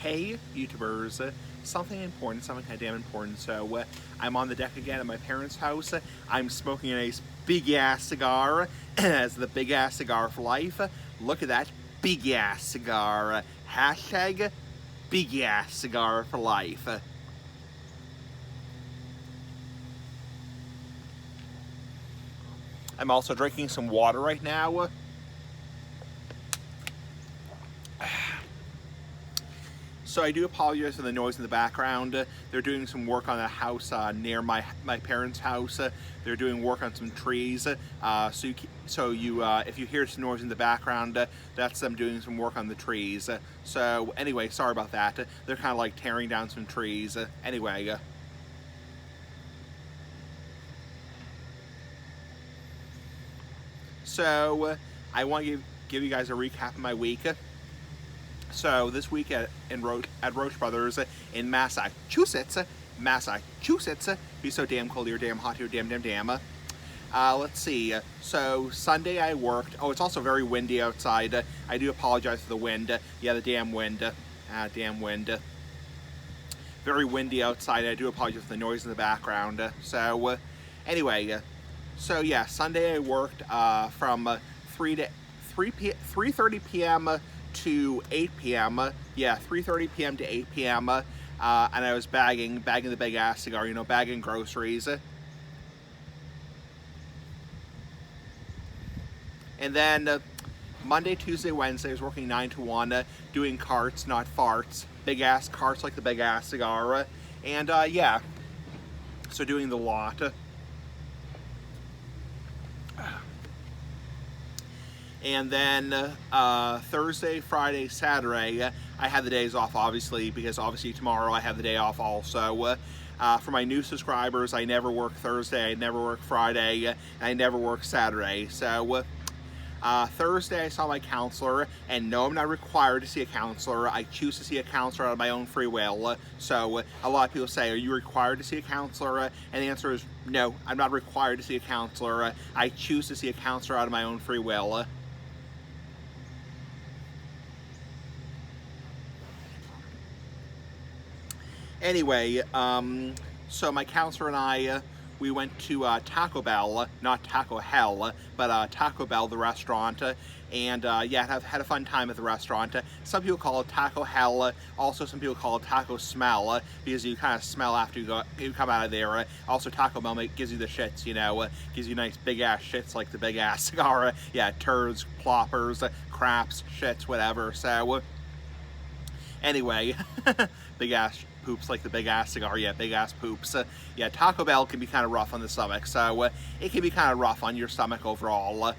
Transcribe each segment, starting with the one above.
Hey, YouTubers, something important, something kind of damn important. So, I'm on the deck again at my parents' house. I'm smoking a nice big ass cigar, as the big ass cigar for life. Look at that big ass cigar. Hashtag big ass cigar for life. I'm also drinking some water right now. So I do apologize for the noise in the background. They're doing some work on a house near my parents' house. They're doing work on some trees. If you hear some noise in the background, that's them doing some work on the trees. So anyway, sorry about that. They're kind of like tearing down some trees. Anyway. So I want to give you guys a recap of my week. So this week at Roche Brothers in Massachusetts, be so damn cold here, damn hot here, damn. Let's see. So Sunday I worked. Oh, it's also very windy outside. I do apologize for the wind. Yeah, the damn wind. Damn wind. Very windy outside. I do apologize for the noise in the background. Anyway, so yeah, Sunday I worked from 3:30 p.m. to 8 p.m. Yeah, 3:30 p.m. to 8 p.m. And I was bagging the big ass cigar, bagging groceries. And then Monday, Tuesday, Wednesday, I was working 9 to 1, doing carts, not farts. Big ass carts like the big ass cigar. And yeah, so doing the lot. And then Thursday, Friday, Saturday, I had the days off, obviously, because obviously tomorrow I have the day off also. For my new subscribers, I never work Thursday, I never work Friday, and I never work Saturday. So Thursday I saw my counselor, and no, I'm not required to see a counselor. I choose to see a counselor out of my own free will. So a lot of people say, are you required to see a counselor? And the answer is no, I'm not required to see a counselor. I choose to see a counselor out of my own free will. Anyway, so my counselor and I, we went to Taco Bell, not Taco Hell, but Taco Bell, the restaurant, and yeah, had a fun time at the restaurant. Some people call it Taco Hell, also some people call it Taco Smell, because you kind of smell after you come out of there. Also, Taco Bell gives you the shits, gives you nice big ass shits like the big ass cigar. Yeah, turds, ploppers, craps, shits, whatever. So anyway, big ass poops like the big ass cigar. Yeah, big ass poops. Yeah, Taco Bell can be kind of rough on the stomach, so it can be kind of rough on your stomach overall.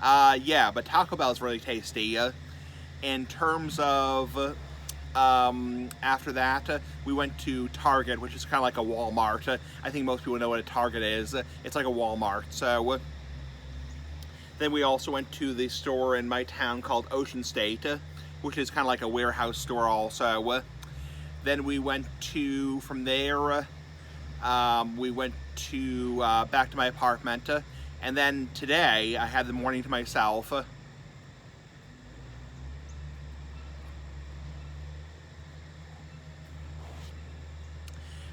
Yeah, but Taco Bell is really tasty. In terms of after that, we went to Target, which is kind of like a Walmart. I think most people know what a Target is. It's like a Walmart. So then we also went to the store in my town called Ocean State, which is kind of like a warehouse store also. Then we went to, from there, we went to, back to my apartment. And then today, I had the morning to myself.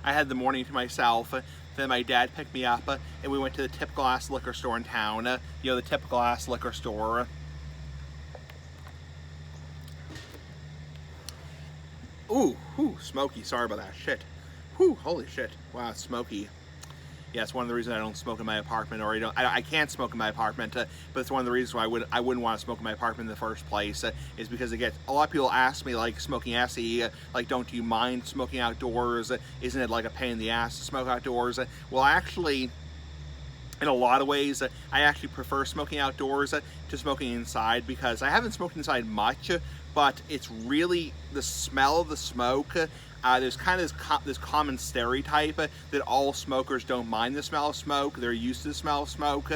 I had the morning to myself. Then my dad picked me up, and we went to the typical ass liquor store in town. The typical ass liquor store. Ooh, smoky. Sorry about that. Shit. Whew, holy shit. Wow, it's smoky. Yeah, it's one of the reasons I don't smoke in my apartment, or I can't smoke in my apartment, but it's one of the reasons why I wouldn't want to smoke in my apartment in the first place, is because a lot of people ask me, like, smoking SE, like, don't you mind smoking outdoors? Isn't it like a pain in the ass to smoke outdoors? Well, actually, in a lot of ways, I actually prefer smoking outdoors to smoking inside, because I haven't smoked inside much, but it's really the smell of the smoke. There's kind of this common stereotype that all smokers don't mind the smell of smoke. They're used to the smell of smoke.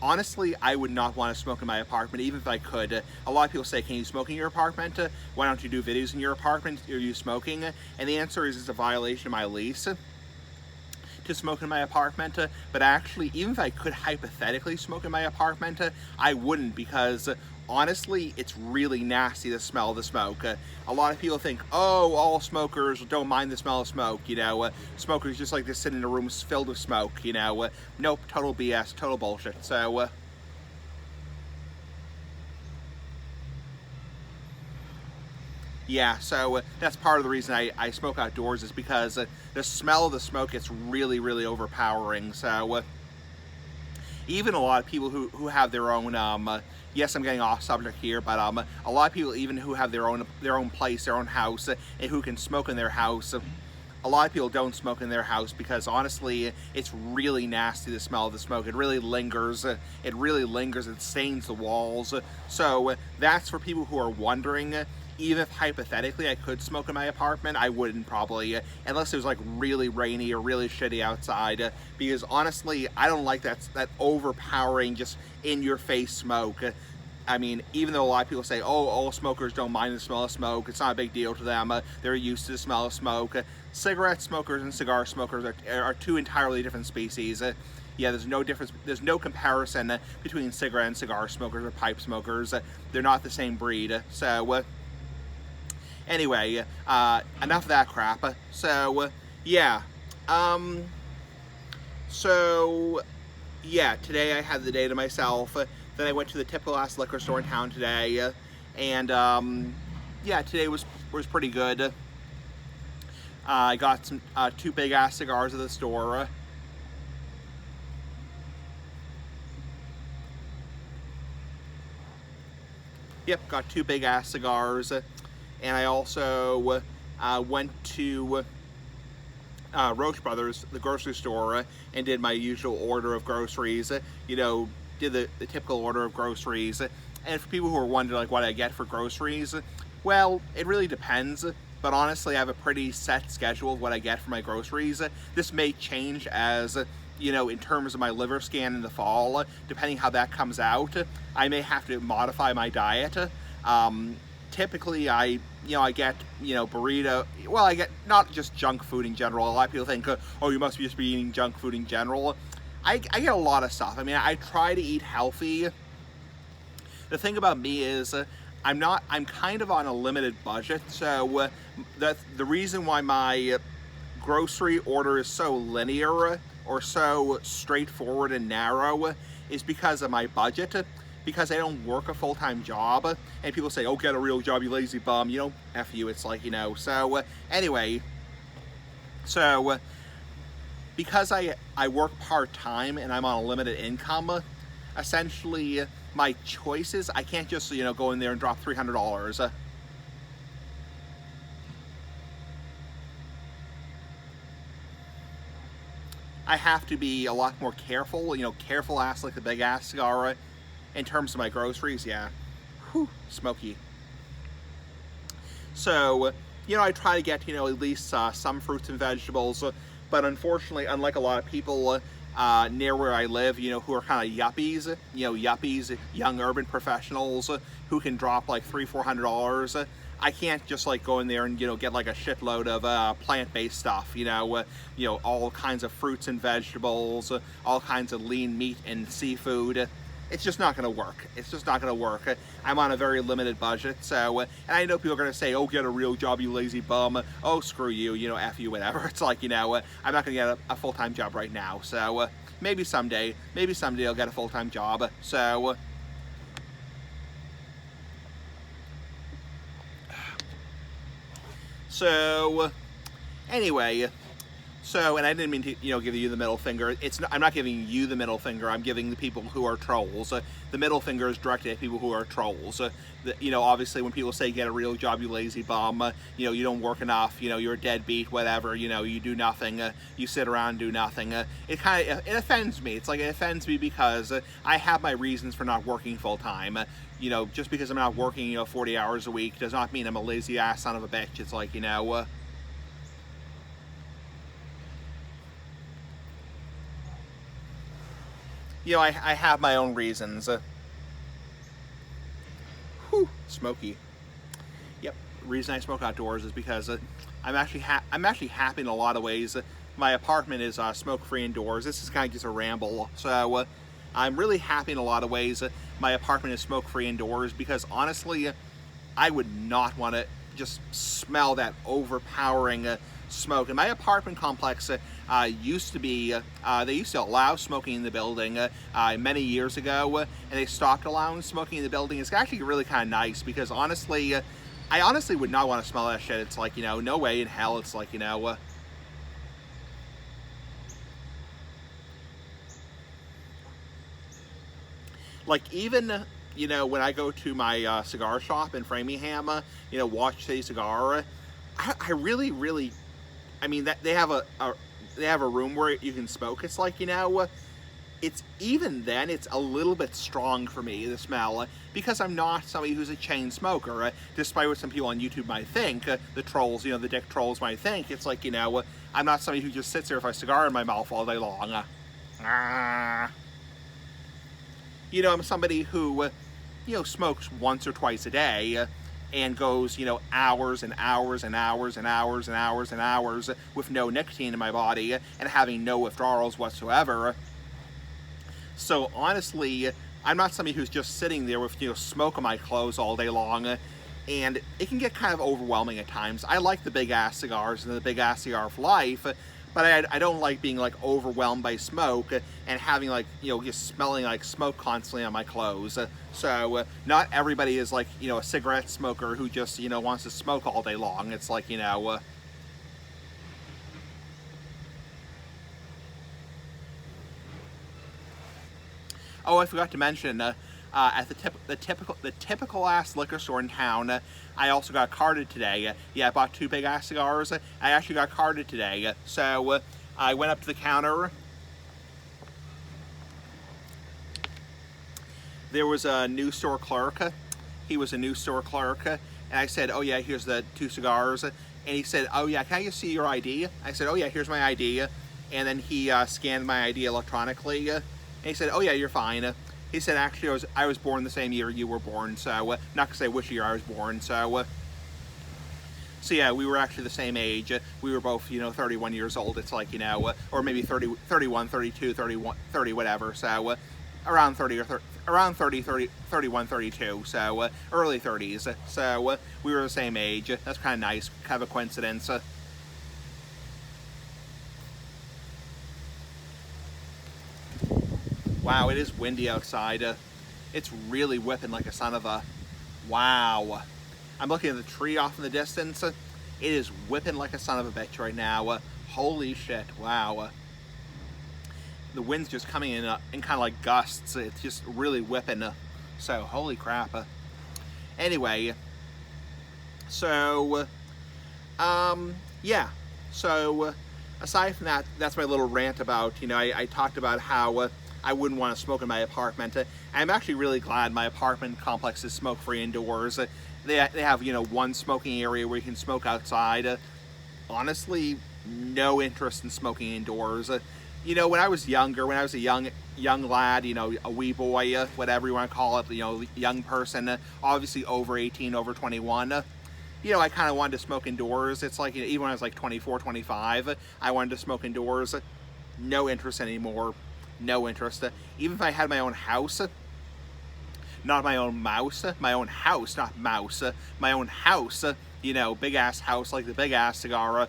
Honestly, I would not want to smoke in my apartment, even if I could. A lot of people say, can you smoke in your apartment? Why don't you do videos in your apartment? Are you smoking? And the answer is it's a violation of my lease to smoke in my apartment, but actually, even if I could hypothetically smoke in my apartment, I wouldn't, because honestly, it's really nasty, the smell of the smoke. A lot of people think, oh, all smokers don't mind the smell of smoke, you know, smokers just like to sit in a room filled with smoke, you know. Nope, total BS, total bullshit. So, yeah, so that's part of the reason I smoke outdoors, is because the smell of the smoke gets really, really overpowering. So, even a lot of people who have their own, yes, I'm getting off subject here, but a lot of people even who have their own place, their own house, and who can smoke in their house, a lot of people don't smoke in their house because honestly, it's really nasty, the smell of the smoke. It really lingers. It stains the walls. So that's for people who are wondering. Even if hypothetically I could smoke in my apartment, I wouldn't probably, unless it was like really rainy or really shitty outside, because honestly, I don't like that overpowering, just in-your-face smoke. I mean, even though a lot of people say, oh, all smokers don't mind the smell of smoke, it's not a big deal to them, they're used to the smell of smoke. Cigarette smokers and cigar smokers are two entirely different species. Yeah, there's no difference, there's no comparison between cigarette and cigar smokers or pipe smokers. They're not the same breed. So, anyway, enough of that crap. So, yeah. Today I had the day to myself. Then I went to the typical ass liquor store in town today. And, today was pretty good. I got some, 2 big ass cigars at the store. Yep, got 2 big ass cigars. And I also went to Roche Brothers, the grocery store, and did my usual order of groceries. You know, did the typical order of groceries. And for people who are wondering like what I get for groceries, well, it really depends. But honestly, I have a pretty set schedule of what I get for my groceries. This may change as, you know, in terms of my liver scan in the fall, depending how that comes out. I may have to modify my diet. Typically I get, burrito. Well, I get not just junk food in general. A lot of people think, oh, you must just be eating junk food in general. I get a lot of stuff. I mean, I try to eat healthy. The thing about me is I'm kind of on a limited budget. So the reason why my grocery order is so linear or so straightforward and narrow is because of my budget. Because I don't work a full-time job, and people say, oh, get a real job, you lazy bum, F you, it's like, so anyway, so because I work part-time and I'm on a limited income, essentially my choices, I can't just, go in there and drop $300. I have to be a lot more careful, careful ass like the big ass cigar. In terms of my groceries, yeah, whew, smoky. So, I try to get, at least some fruits and vegetables, but unfortunately, unlike a lot of people near where I live, who are kind of yuppies, young urban professionals who can drop like $300-400, I can't just like go in there and, get like a shitload of plant-based stuff, all kinds of fruits and vegetables, all kinds of lean meat and seafood. It's just not going to work. It's just not going to work. I'm on a very limited budget, so, and I know people are going to say, oh, get a real job, you lazy bum. Oh, screw you, F you, whatever. It's like, I'm not going to get a full-time job right now, so maybe someday I'll get a full-time job, so. So, anyway. So, and I didn't mean to, give you the middle finger. I'm not giving you the middle finger. I'm giving the people who are trolls. The middle finger is directed at people who are trolls. Obviously, when people say get a real job, you lazy bum. You don't work enough. You're a deadbeat, whatever. You do nothing. You sit around and do nothing. It offends me. It's like it offends me because I have my reasons for not working full time. Just because I'm not working, 40 hours a week does not mean I'm a lazy ass son of a bitch. It's like, I have my own reasons. Whew, smoky. Yep, the reason I smoke outdoors is because I'm actually happy in a lot of ways. My apartment is smoke-free indoors. This is kind of just a ramble. So I'm really happy in a lot of ways my apartment is smoke-free indoors, because honestly, I would not want to just smell that overpowering smoke. And my apartment complex used to be, they used to allow smoking in the building many years ago, and they stopped allowing smoking in the building. It's actually really kind of nice, because honestly, I honestly would not want to smell that shit. It's like, you know, no way in hell. It's like, you know, like even, you know, when I go to my cigar shop in Framingham, you know, Watch City Cigar, I really, really, I mean, that they have they have a room where you can smoke. It's like, you know, it's even then, it's a little bit strong for me, the smell, because I'm not somebody who's a chain smoker, despite what some people on YouTube might think, the trolls, you know, the dick trolls might think. It's like, you know, I'm not somebody who just sits there with a cigar in my mouth all day long. You know, I'm somebody who, you know, smokes once or twice a day, and goes, you know, hours and hours and hours and hours and hours and hours with no nicotine in my body and having no withdrawals whatsoever. So honestly, I'm not somebody who's just sitting there with, you know, smoke on my clothes all day long, and it can get kind of overwhelming at times. I like the big ass cigars and the big ass cigar for life, but I don't like being like overwhelmed by smoke and having like, you know, just smelling like smoke constantly on my clothes. So not everybody is like, you know, a cigarette smoker who just, you know, wants to smoke all day long. It's like, you know, oh, I forgot to mention, at the typical ass liquor store in town, I also got carded today. Yeah, I bought 2 big ass cigars. I actually got carded today. So I went up to the counter. There was a new store clerk. He was a new store clerk, and I said, "Oh yeah, here's the 2 cigars." And he said, "Oh yeah, can I just see your ID?" I said, "Oh yeah, here's my ID." And then he scanned my ID electronically. And he said, "Oh yeah, you're fine." He said, "Actually, I was born the same year you were born, so not to say which year I was born." So yeah, we were actually the same age. We were both, you know, 31 years old. It's like, you know, or maybe 30, 31, 32, 31, 30, whatever. So around 30 or around 30, 30, 31, 32. So early 30s. So we were the same age. That's kind of nice. Kind of a coincidence. Wow, it is windy outside. It's really whipping like a son of a... Wow. I'm looking at the tree off in the distance. It is whipping like a son of a bitch right now. Holy shit, wow. The wind's just coming in kind of like gusts. It's just really whipping. So, holy crap. Anyway, so, yeah. So, aside from that, that's my little rant about, you know, I talked about how I wouldn't want to smoke in my apartment. I'm actually really glad my apartment complex is smoke-free indoors. They have, you know, one smoking area where you can smoke outside. Honestly, no interest in smoking indoors. You know, when I was younger, when I was a young lad, you know, a wee boy, whatever you want to call it, you know, young person, obviously over 18, over 21, you know, I kind of wanted to smoke indoors. It's like, you know, even when I was like 24, 25, I wanted to smoke indoors. No interest anymore. No interest. Even if I had my own house, not my own mouse, my own house, not mouse, my own house, you know, big ass house like the big ass cigar,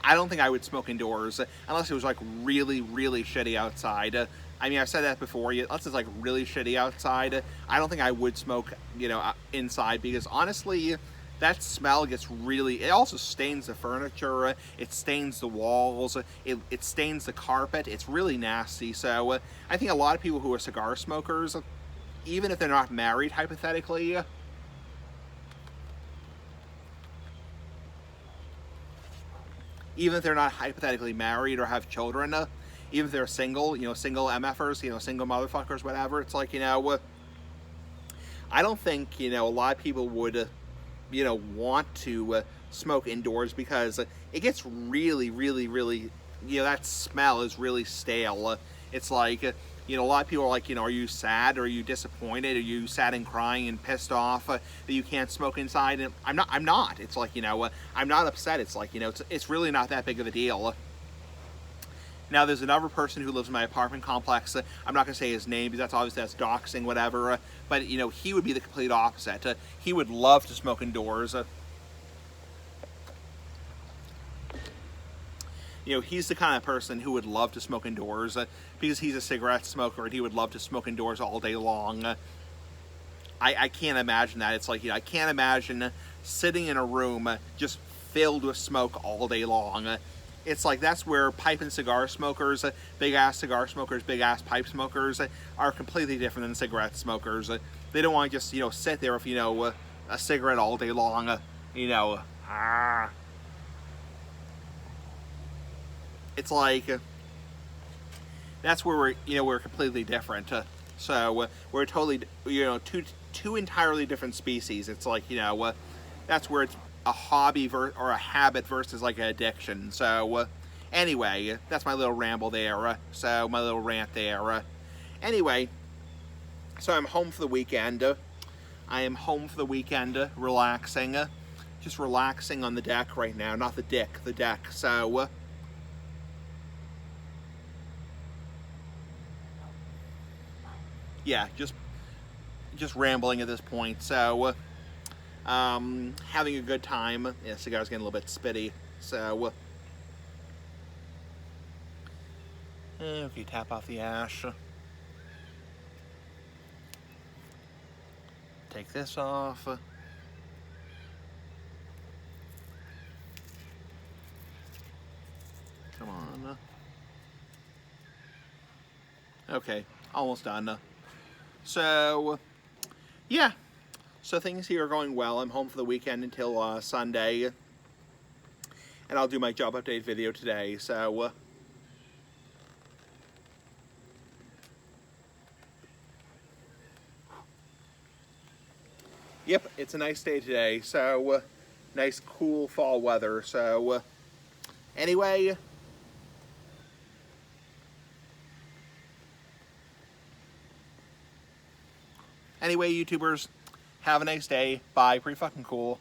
I don't think I would smoke indoors unless it was like really, really shitty outside. I mean, I've said that before, unless it's like really shitty outside, I don't think I would smoke, you know, inside, because honestly, that smell gets really, it also stains the furniture, it stains the walls, it stains the carpet, it's really nasty. So I think a lot of people who are cigar smokers, even if they're not married, hypothetically, even if they're not hypothetically married or have children, even if they're single, you know, single MFers, you know, single motherfuckers, whatever, it's like, you know, I don't think, you know, a lot of people would, you know, want to smoke indoors, because it gets really, really, really, you know, that smell is really stale. It's like, you know, a lot of people are like, you know, are you sad? Are you disappointed? Are you sad and crying and pissed off that you can't smoke inside? And I'm not. It's like, you know, I'm not upset. It's like, you know, it's really not that big of a deal. Now there's another person who lives in my apartment complex. I'm not gonna say his name because that's doxing, whatever. But you know, he would be the complete opposite. He would love to smoke indoors. You know, he's the kind of person who would love to smoke indoors because he's a cigarette smoker and he would love to smoke indoors all day long. I can't imagine that. It's like, you know, I can't imagine sitting in a room just filled with smoke all day long. It's like that's where pipe and cigar smokers, big ass cigar smokers, big ass pipe smokers are completely different than cigarette smokers. They don't want to just, you know, sit there with, you know, a cigarette all day long, you know. It's like that's where we're completely different. So we're totally, you know, two entirely different species. It's like, you know, that's where it's a hobby or a habit versus like an addiction. So anyway, that's my little ramble there. So my little rant there. Anyway, so I'm home for the weekend. I am home for the weekend, relaxing, just relaxing on the deck right now. Not the dick, the deck. So yeah, just rambling at this point. So having a good time. Yeah, cigar's getting a little bit spitty. So okay, tap off the ash. Take this off. Come on. Okay, almost done. So yeah, so things here are going well. I'm home for the weekend until Sunday, and I'll do my job update video today. So yep, it's a nice day today. So nice cool fall weather. So anyway, YouTubers, have a nice day. Bye. Pretty fucking cool.